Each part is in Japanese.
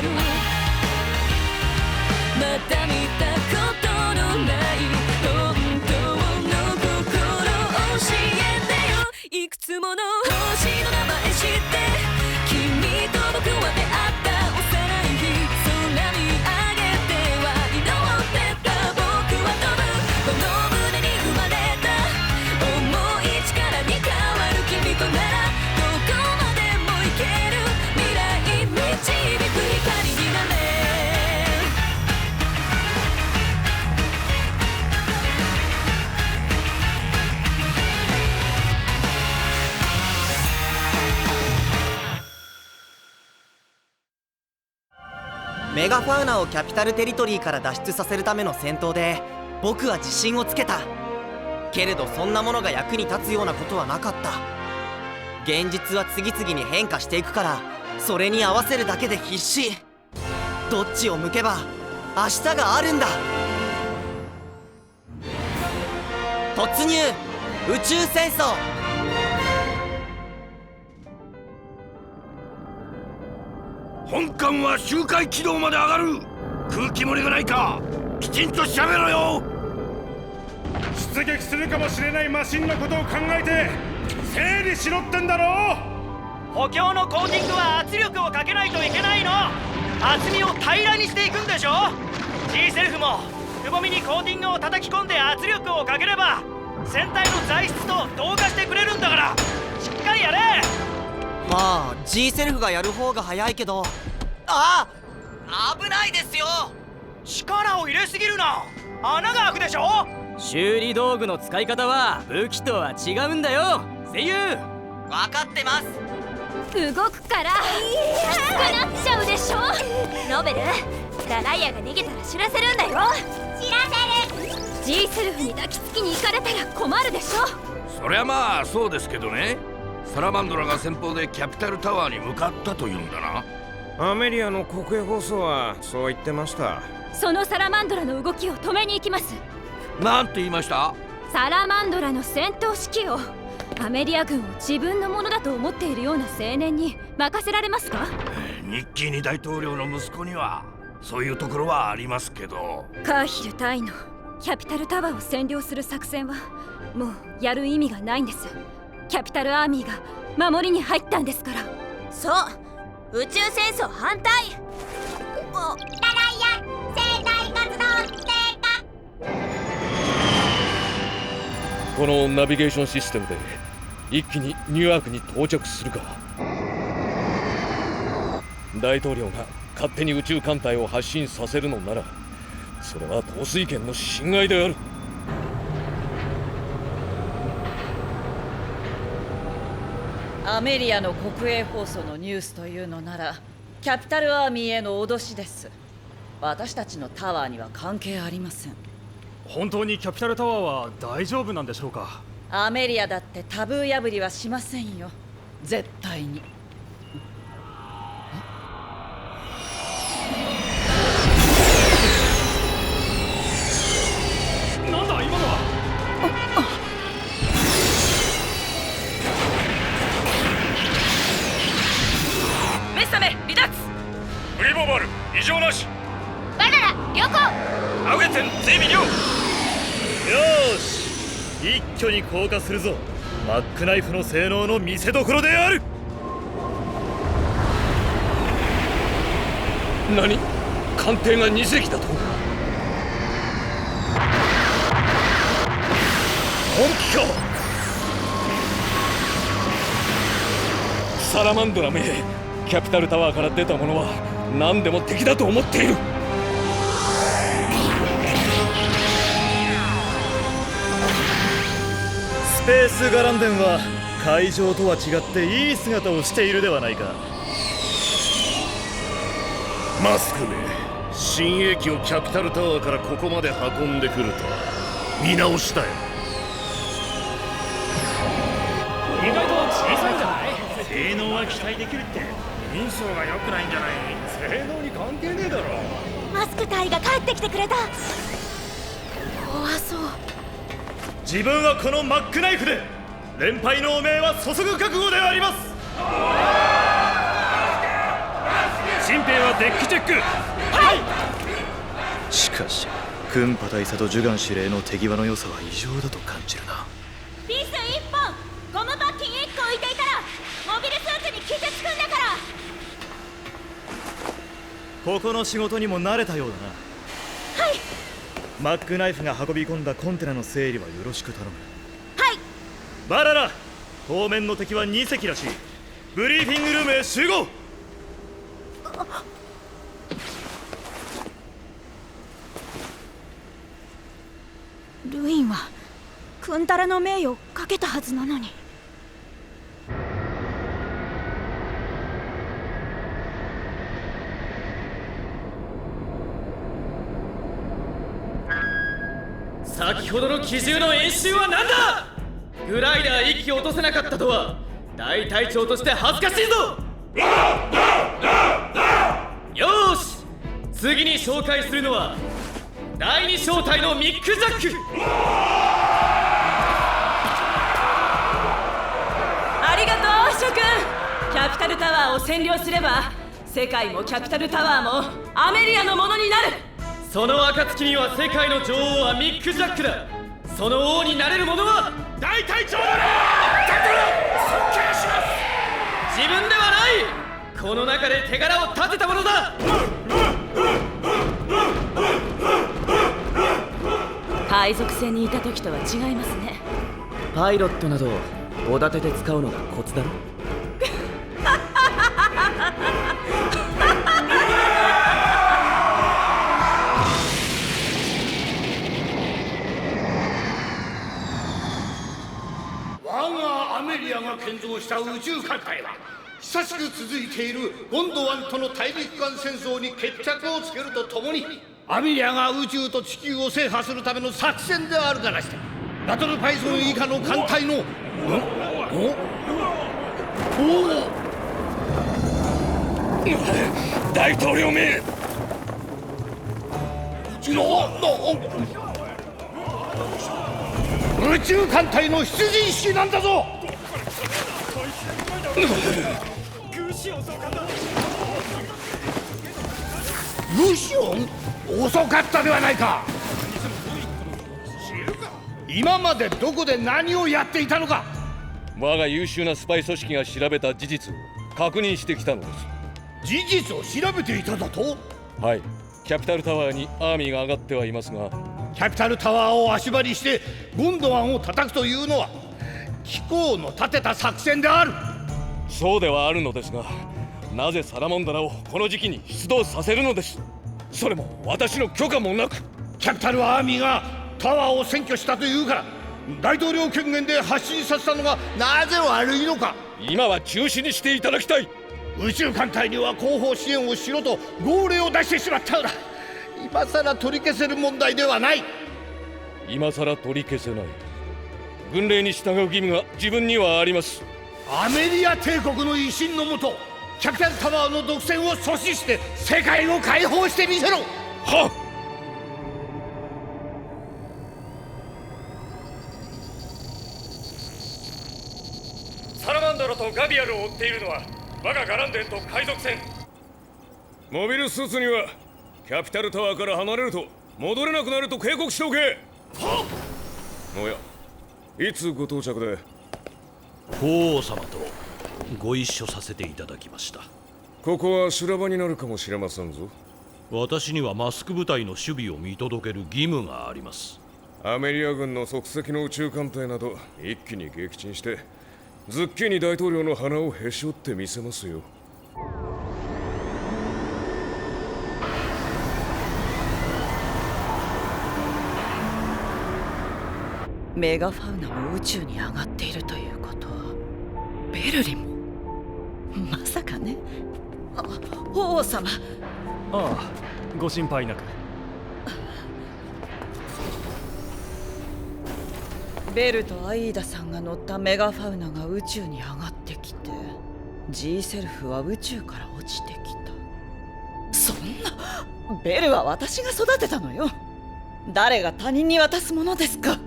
る。まだ見たことのない本当の心を教えてよ。いくつもの星の名前知って君と僕は出会った幼い日、空見上げては祈ってた。僕は飛ぶこの胸に生まれた重い力に変わる君とならどこまでも行ける。未来導く光になれ。メガファウナをキャピタルテリトリーから脱出させるための戦闘で僕は自信をつけた。けれどそんなものが役に立つようなことはなかった。現実は次々に変化していくからそれに合わせるだけで必死。どっちを向けば明日があるんだ。突入宇宙戦争。本艦は周回軌道まで上がる。空気漏れがないかきちんと調べろよ。出撃するかもしれないマシンのことを考えて整理しろってんだろ。補強のコーティングは圧力をかけないといけないの。厚みを平らにしていくんでしょ。 G セルフもくぼみにコーティングを叩き込んで圧力をかければ船体の材質と同化してくれるんだからしっかりやれ。まあ G セルフがやる方が早いけど。ああ、危ないですよ。力を入れすぎるな。穴が開くでしょ。修理道具の使い方は武器とは違うんだよ声優。分かってます。動くからきつくなっちゃうでしょ。ノベル、ダライアが逃げたら知らせるんだよ。知らせる。 G セルフに抱きつきに行かれたら困るでしょ。そりゃまあそうですけどね。サラマンドラが先方でキャピタルタワーに向かったというんだな。アメリアの国営放送はそう言ってました。そのサラマンドラの動きを止めに行きます。なんて言いました？サラマンドラの戦闘指揮をアメリア軍を自分のものだと思っているような青年に任せられますか？ニッキーニ大統領の息子にはそういうところはありますけど。カーヒル隊のキャピタルタワーを占領する作戦はもうやる意味がないんです。キャピタルアーミーが守りに入ったんですから。そう、宇宙戦争反対。ダライア生態活動低下。このナビゲーションシステムで一気にニューアークに到着するか。大統領が勝手に宇宙艦隊を発進させるのならそれは統帥権の侵害である。アメリアの国営放送のニュースというのならキャピタルアーミーへの脅しです。私たちのタワーには関係ありません。本当にキャピタルタワーは大丈夫なんでしょうか？アメリアだってタブー破りはしませんよ、絶対に。なんだ今のは。メッサメ離脱。フリーボーバル異常なし。バナナ良好。アウゲテン追尾了。よーし、一挙に降下するぞ。マックナイフの性能の見せ所である。何？艦艇が2隻だと？本気か？サラマンドラめ、キャピタルタワーから出た者は何でも敵だと思っている。スペースガランデンは海上とは違っていい姿をしているではないか。マスクめ、新鋭機をキャピタルタワーからここまで運んでくるとは見直したよ。意外と小さいんじゃない？性能は期待できるって。人相が良くないんじゃない？性能に関係ねえだろ。マスク隊が帰ってきてくれた。怖そう。自分はこのマックナイフで連敗の汚名は注ぐ覚悟であります。新兵はデッキチェック。しかしクンパ大佐とジュガン司令の手際の良さは異常だと感じるな。ピース1本、ゴムパッキン1個浮いていたらモビルスーツに傷つくんだから。ここの仕事にも慣れたようだな。はい。マックナイフが運び込んだコンテナの整理はよろしく頼む。はい。バララ、当面の敵は2隻らしい。ブリーフィングルームへ集合。ルインはクンタラの名誉をかけたはずなのに。先ほどの機銃の演習は何だ。グライダー1機落とせなかったとは大隊長として恥ずかしいぞ。よーし、次に紹介するのは第2小隊のミック・ジャック。ありがとう諸君。キャピタルタワーを占領すれば世界もキャピタルタワーもアメリアのものになる。その暁には世界の女王はミック・ジャックだ。その王になれる者は大隊長だね。尊敬します。自分ではない、この中で手柄を立てたものだ。海賊船にいた時とは違いますね。パイロットなどおだてて使うのがコツだろ。我がアメリアが建造した宇宙艦隊は久しく続いているゴンドワンとの大陸間戦争に決着をつけるとともに、アメリアが宇宙と地球を制覇するための作戦であるからして、バトルパイソン以下の艦隊の大統領め。宇宙艦隊の出陣式なんだぞ。ルシオン、遅かったではないか。今までどこで何をやっていたのか。我が優秀なスパイ組織が調べた事実を確認してきたのです。事実を調べていただと。はい、キャピタルタワーにアーミーが上がってはいますが、キャピタルタワーを足場にしてゴンドワンを叩くというのは貴公の立てた作戦である。そうではあるのですが、なぜサラモンダラをこの時期に出動させるのです。それも私の許可もなく。キャピタルアーミーがタワーを占拠したというから大統領権限で発進させたのがなぜ悪いのか。今は中止にしていただきたい。宇宙艦隊には後方支援をしろと号令を出してしまったのだ。今さら取り消せる問題ではない。今さら取り消せない。軍令に従う義務が自分にはあります。アメリア帝国の威信のもと、キャピタルタワーの独占を阻止して世界を解放してみせろ。はっ。サラマンダラとガビアルを追っているのは我がガランデンと海賊船。モビルスーツにはキャピタルタワーから離れると戻れなくなると警告しておけ。はっ。おや、いつご到着で。法皇様とご一緒させていただきました。ここは修羅場になるかもしれませんぞ。私にはマスク部隊の守備を見届ける義務があります。アメリア軍の即席の宇宙艦隊など一気に撃沈してズッキーニ大統領の鼻をへし折ってみせますよ。メガファウナも宇宙に上がっているということはベルリンもまさかね。法皇様。ああ、ご心配なく。ベルとアイーダさんが乗ったメガファウナが宇宙に上がってきて G セルフは宇宙から落ちてきた。そんな、ベルは私が育てたのよ。誰が他人に渡すものですか。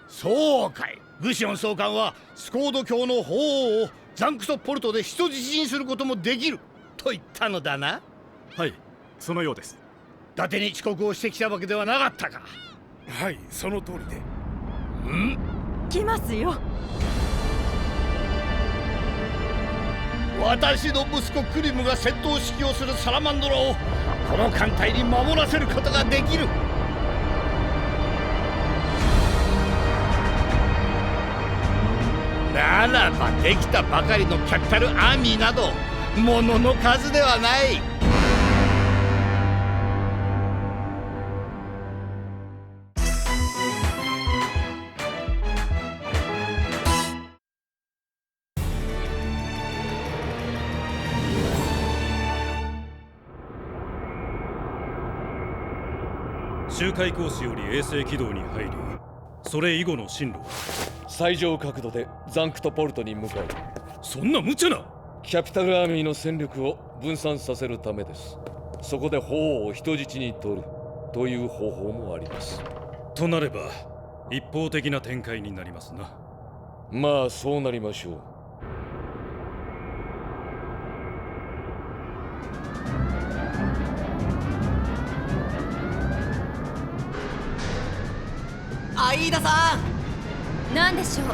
そうそうかい。グシオン総監はスコード教の法王をザンクトポルトで人質にすることもできると言ったのだな。はい、そのようです。伊達に遅刻をしてきたわけではなかったか。はい、その通りで。来ますよ。私の息子クリムが戦闘指揮をするサラマンドラをこの艦隊に守らせることができる。ならばできたばかりのキャピタルアーミーなどものの数ではない。周回コースより衛星軌道に入り、それ以後の進路は最上角度でザンクトポルトに向かう。そんな無茶な。キャピタルアーミーの戦力を分散させるためです。そこで法王を人質に取るという方法もあります。となれば一方的な展開になりますな。まあそうなりましょう。アイーダさなんでしょん、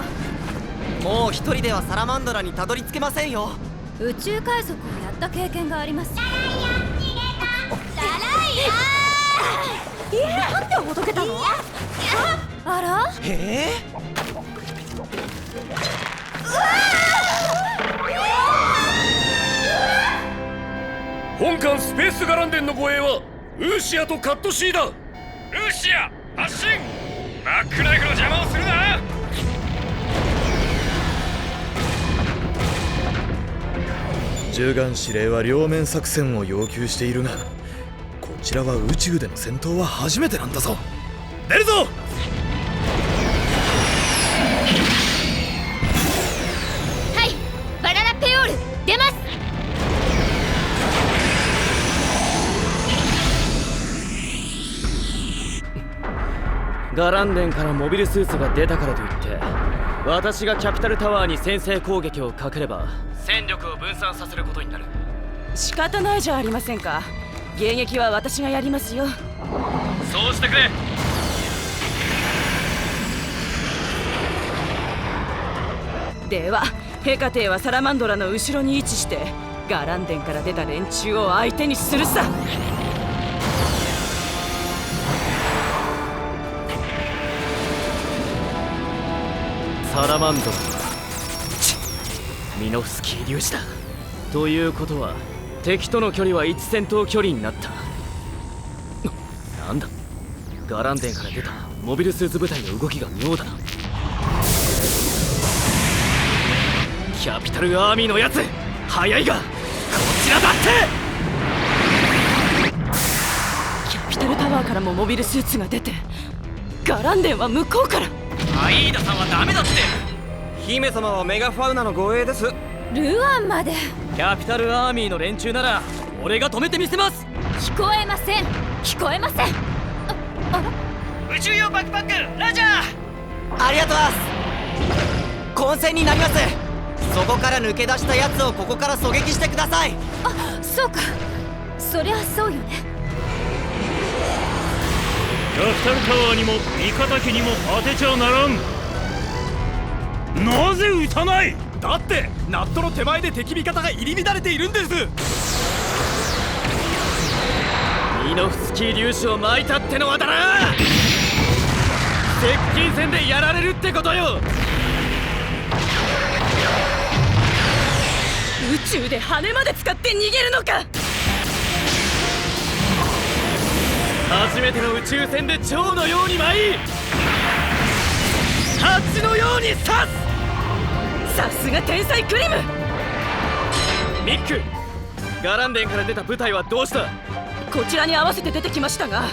もう一人ではサラマンドラにたどり着けませんよ。う。宇宙海賊をやった経験があります。なんでほどけたの？あら？本艦スペースガランデンの護衛はルーシアとカットシーだ。ルーシア発進。バックナイフの邪魔をするな。銃眼司令は両面作戦を要求しているが、こちらは宇宙での戦闘は初めてなんだぞ。出るぞ。はい、バナナペオール出ます。ガランデンからモビルスーツが出たからといって私がキャピタルタワーに先制攻撃をかければ戦力を分散させることになる。仕方ないじゃありませんか。迎撃は私がやりますよ。そうしてくれ。ではヘカテはサラマンドラの後ろに位置してガランデンから出た連中を相手にするさ。サラマンドラミノフスキー粒子だ。ということは敵との距離は1戦闘距離になった。なんだ、ガランデンから出たモビルスーツ部隊の動きが妙だな。キャピタルアーミーのやつ早いがこちらだって。キャピタルタワーからもモビルスーツが出てガランデンは向こうから。アイーダさんはダメだって。姫様はメガファウナの護衛です。ルアンまで。キャピタルアーミーの連中なら俺が止めてみせます。聞こえません。聞こえません。宇宙用バックパックラジャー。ありがとうございます。混戦になります。そこから抜け出したやつをここから狙撃してください。あ、そうか。そりゃそうよね。キャピタルタワーにも味方機にも当てちゃならん。なぜ撃たない？だってナットの手前で敵味方が入り乱れているんです。ミノフスキー粒子を撒いたってのはだな。接近戦でやられるってことよ。宇宙で羽まで使って逃げるのか。初めての宇宙船で蝶のように舞い蜂のように刺す。さすが天才クリム。ミック、ガランデンから出た部隊はどうした？こちらに合わせて出てきましたが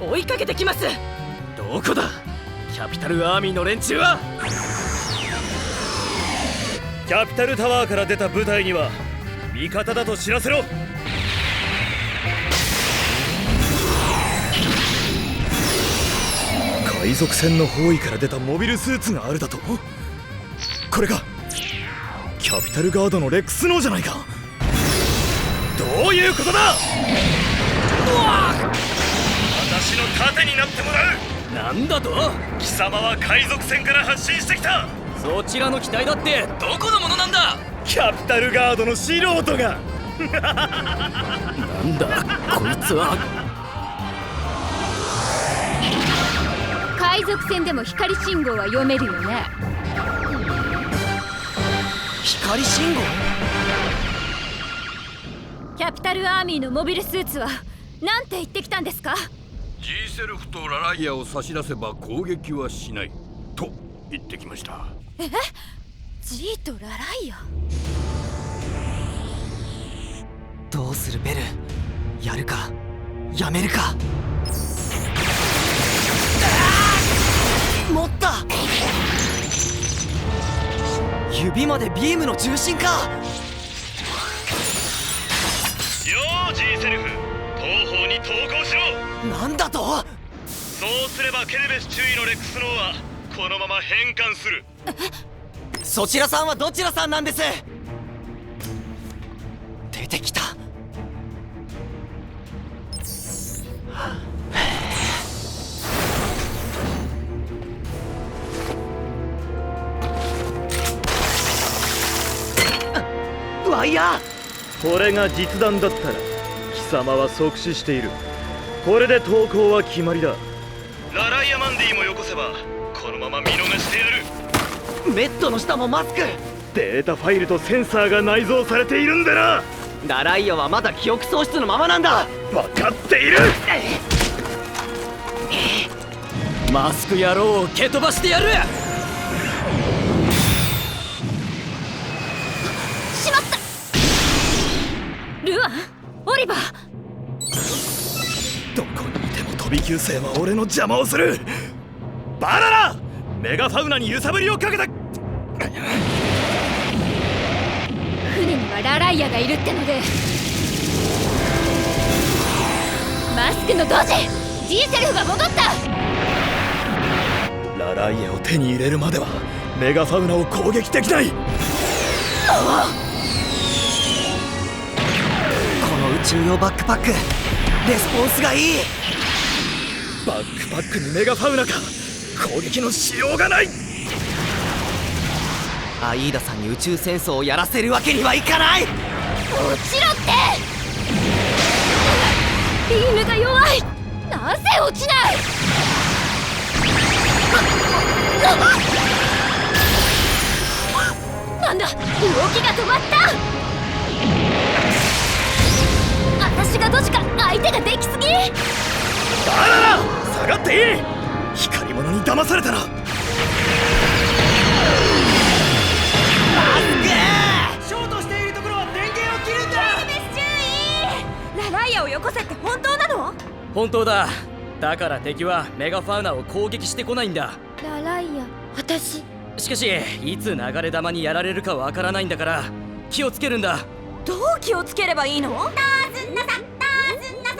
追いかけてきます。どこだキャピタルアーミーの連中は。キャピタルタワーから出た部隊には味方だと知らせろ。こ海賊船の包囲から出たモビルスーツがあるだと？これがキャピタルガードのレックスノーじゃないか。どういうことだ？私の盾になってもらう。なんだと？貴様は海賊船から発進してきた。そちらの機体だってどこのものなんだ？キャピタルガードの素人がなんだこいつは。海賊船でも光信号は読めるよね。光信号？キャピタルアーミーのモビルスーツはなんて言ってきたんですか？ G セルフとラライアを差し出せば攻撃はしないと言ってきました。え？ G とラライア？どうするベル？やるかやめるか？持った！指までビームの重心か。よー G セルフ、東方に投降しろ。なんだと？そうすればケルベス中尉のレックスノーはこのまま変換する。そちらさんはどちらさんなんです？出てきた。ワイヤー！これが実弾だったら貴様は即死している。これで投降は決まりだ。ラライアマンディもよこせばこのまま見逃してやる。メットの下もマスク。データファイルとセンサーが内蔵されているんだな。ラライアはまだ記憶喪失のままなんだ。分かっている。マスク野郎を蹴飛ばしてやる。しまった。ルアン、オリバー。どこにいても飛び級生は俺の邪魔をする。バナナ！メガファウナに揺さぶりをかけた。船にはラライアがいるってので。マスクのドジ！ G セルフが戻った。ラライアを手に入れるまではメガファウナを攻撃できない。この宇宙用バックパック、レスポンスがいい。バックパックにメガファウナか。攻撃のしようがない。アイーダさんに宇宙戦争をやらせるわけにはいかない。落ちろって。ビームが弱い。なぜ落ちない。なんだ、動きが止まった。私がドジか、相手ができすぎ。バナナ、下がっていい。光り物に騙されたら。ショートしているところは電源を切るんだ。ケルベス注意。ラライアをよこせって本当なの？本当だ。だから敵はメガファウナを攻撃してこないんだ。ラライア、私。しかしいつ流れ弾にやられるかわからないんだから気をつけるんだ。どう気をつければいいの？ターズンナサ、ターズンナサ。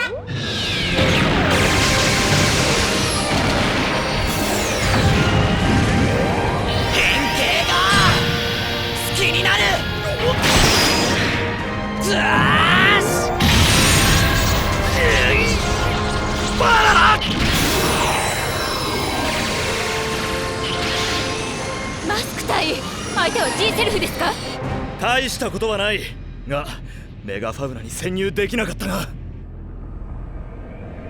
変形が好きになる。ズーシ！バナナ！マスク隊、相手は G セルフですか？大したことはないが、メガファウナに潜入できなかったな。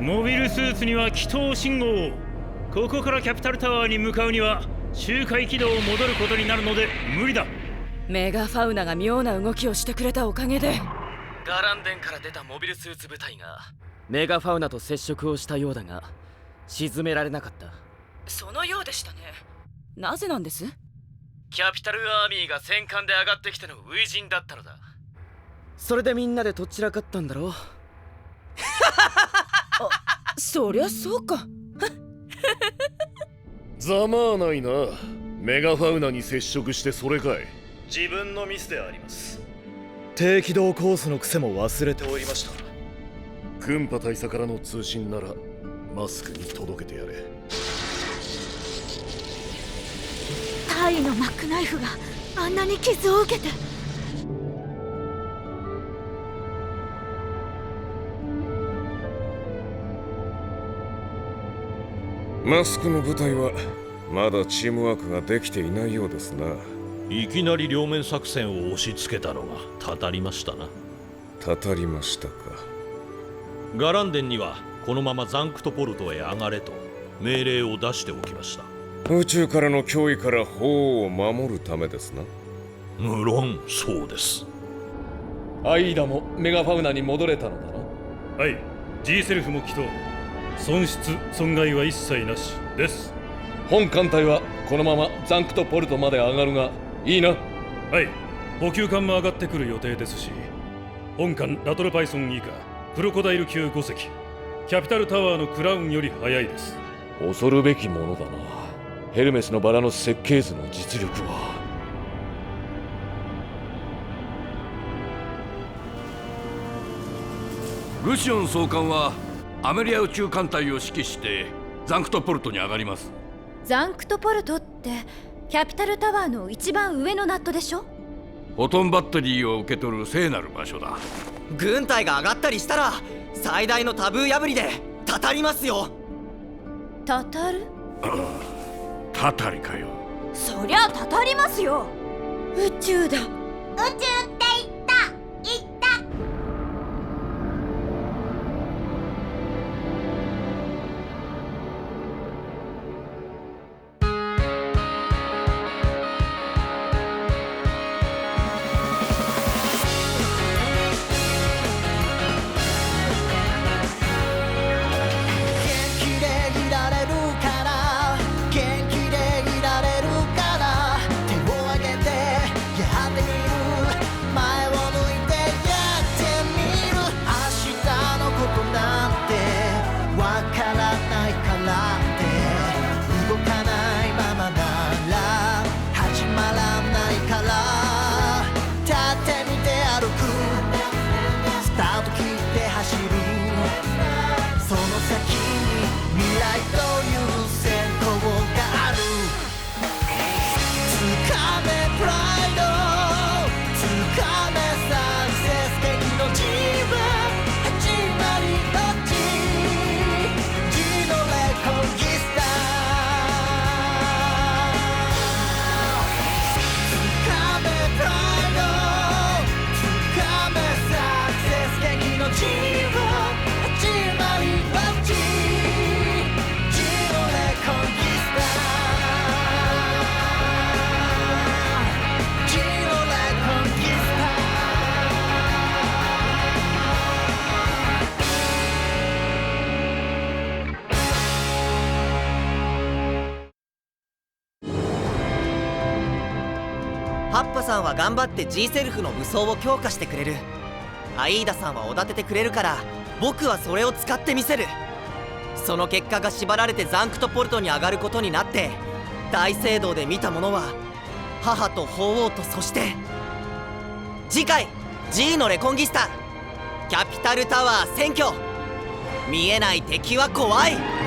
モビルスーツには気筒信号を。ここからキャピタルタワーに向かうには周回軌道を戻ることになるので無理だ。メガファウナが妙な動きをしてくれたおかげでガランデンから出たモビルスーツ部隊がメガファウナと接触をしたようだが沈められなかった。そのようでしたね。なぜなんです？キャピタルアーミーが戦艦で上がってきての初陣だったのだ。それでみんなでとっちらかったんだろう。そりゃそうか。ざまあないな。メガファウナに接触してそれかい。自分のミスであります。低軌道コースの癖も忘れておりました。クンパ大佐からの通信ならマスクに届けてやれ。ハイのマックナイフがあんなに傷を受けて。マスクの部隊はまだチームワークができていないようですな。いきなり両面作戦を押し付けたのがたたりましたな。たたりましたか。ガランデンにはこのままザンクトポルトへ上がれと命令を出しておきました。宇宙からの脅威から法王を守るためですな。無論そうです。アイーダもメガファウナに戻れたのだな。はい、G セルフも来と損失損害は一切なしです。本艦隊はこのままザンクトポルトまで上がるがいいな。はい、補給艦も上がってくる予定ですし、本艦ラトルパイソン以下クロコダイル級5隻、キャピタルタワーのクラウンより早いです。恐るべきものだな。ヘルメスのバラの設計図の実力は。ルシオン総監はアメリア宇宙艦隊を指揮してザンクトポルトに上がります。ザンクトポルトってキャピタルタワーの一番上のナットでしょ。フォトンバッテリーを受け取る聖なる場所だ。軍隊が上がったりしたら最大のタブー破りでたたりますよ。たたる？たたりかよ。そりゃたたりますよ。宇宙だ。宇宙って言った言った。ハッパさんは頑張って G セルフの武装を強化してくれる。アイーダさんはおだててくれるから僕はそれを使ってみせる。その結果が縛られてザンクトポルトに上がることになって、大聖堂で見たものは母と法王と、そして次回 G のレコンギスタキャピタルタワー占拠。見えない敵は怖い。